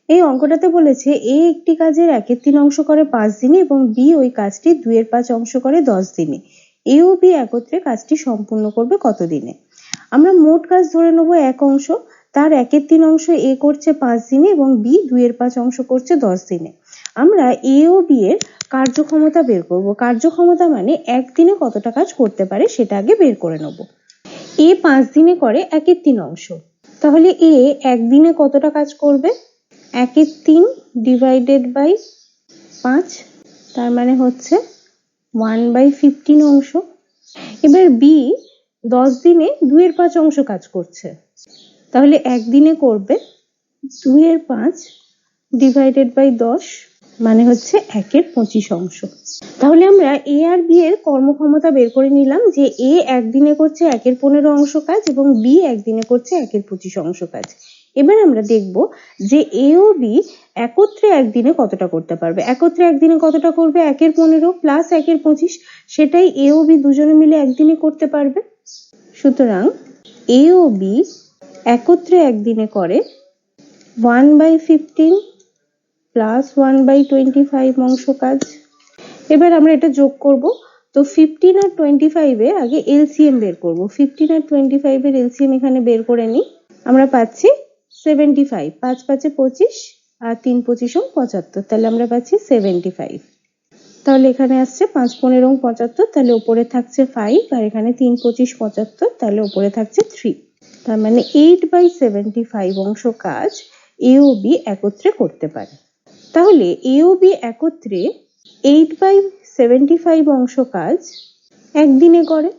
এই অঙ্কটাতে বলেছে এ একটি কাজের 1/3 অংশ করে 5 দিনে এবং বি ওই কাজটি 2/5 অংশ করে 10 দিনে। এ ও বি একত্রে কাজটি সম্পূর্ণ করবে কত দিনে? আমরা মোট কাজ ধরে নেব 1 অংশ, তার 1/3 অংশ এ করছে 5 দিনে এবং বি 2/5 অংশ করছে 10 দিনে। আমরা এ ও বি এর কার্যক্ষমতা বের করব। কার্যক্ষমতা মানে একদিনে কতটা কাজ করতে পারে সেটা আগে বের করে নেব। এ 5 দিনে করে 1/3 অংশ, তাহলে এ একদিনে কতটা কাজ করবে? 1/3 ডিভাইডেড বাই 5, তার মানে হচ্ছে 1/15 অংশ। এবার বি 10 দিনে 2/5 অংশ কাজ করছে, তাহলে একদিনে করবে 2/5 ডিভাইডেড বাই 10, মানে হচ্ছে 1/25 অংশ। তাহলে আমরা এ আর বি এর কর্মক্ষমতা বের করে নিলাম যে এ একদিনে করছে 1/15 অংশ কাজ এবং বি একদিনে করছে 1/25 অংশ কাজ। এবার আমরা দেখব যে এ ও বি একত্রে একদিনে কতটা করতে পারবে। একত্রে একদিনে কতটা করবে? 1/15 প্লাস 1/25, সেটাই এ ও বি দুজনে মিলে একদিনে করতে পারবে। সুতরাং এ ও বি একত্রে একদিনে করে 1/15 প্লাস 1/25 অংশ কাজ। এবার আমরা এটা যোগ করব, তো 15 আর 25 এর আগে এলসিএম বের করব। 15 আর 25 এর এলসিএম এখানে বের করে নিই। আমরা পাচ্ছি 75, 5 5 25 আর 3 25 75, তাহলে আমরা পাচ্ছি 75। তাহলে এখানে আসছে 5 15 75, তাহলে উপরে থাকছে 5 আর এখানে 3 25 75, তাহলে উপরে থাকছে 3, তার মানে 8/75 অংশ কাজ এ ও বি একত্রে করতে পারে। তাহলে এ ও বি একত্রে 8/75 অংশ কাজ একদিনে করে।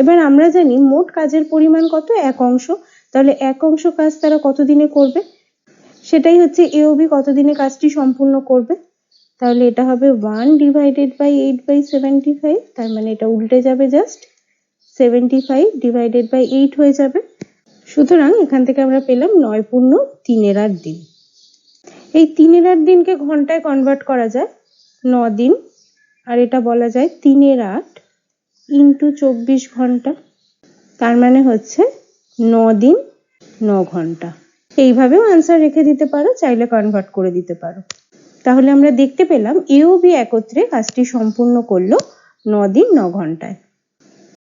এবার আমরা জানি মোট কাজের পরিমাণ কত? 1 অংশ, তাহলে 1 অংশ কাজ তারা কত দিনে করবে? সেটাই হচ্ছে এ ও বি কত দিনে কাজটি সম্পূর্ণ করবে। তাহলে এটা হবে 1 ডিভাইডেড বাই 8/75, তার মানে এটা উল্টে যাবে, জাস্ট 75 ডিভাইডেড বাই 8 হয়ে যাবে। সুতরাং এখান থেকে আমরা পেলাম 9 পূর্ণ 3/8 দিন। এই 3/8 দিনকে ঘন্টায় কনভার্ট করা যায় 9 দিন, আর এটা বলা যায় 3/8 ইন্টু 24 ঘন্টা, তার মানে হচ্ছে 9 দিন 9 ঘন্টা। এইভাবেও আনসার রেখে দিতে পারো, চাইলে কনভার্ট করে দিতে পারো। তাহলে আমরা দেখতে পেলাম এ ও বি একত্রে কাজটি সম্পূর্ণ করলো 9 দিন 9 ঘন্টায়।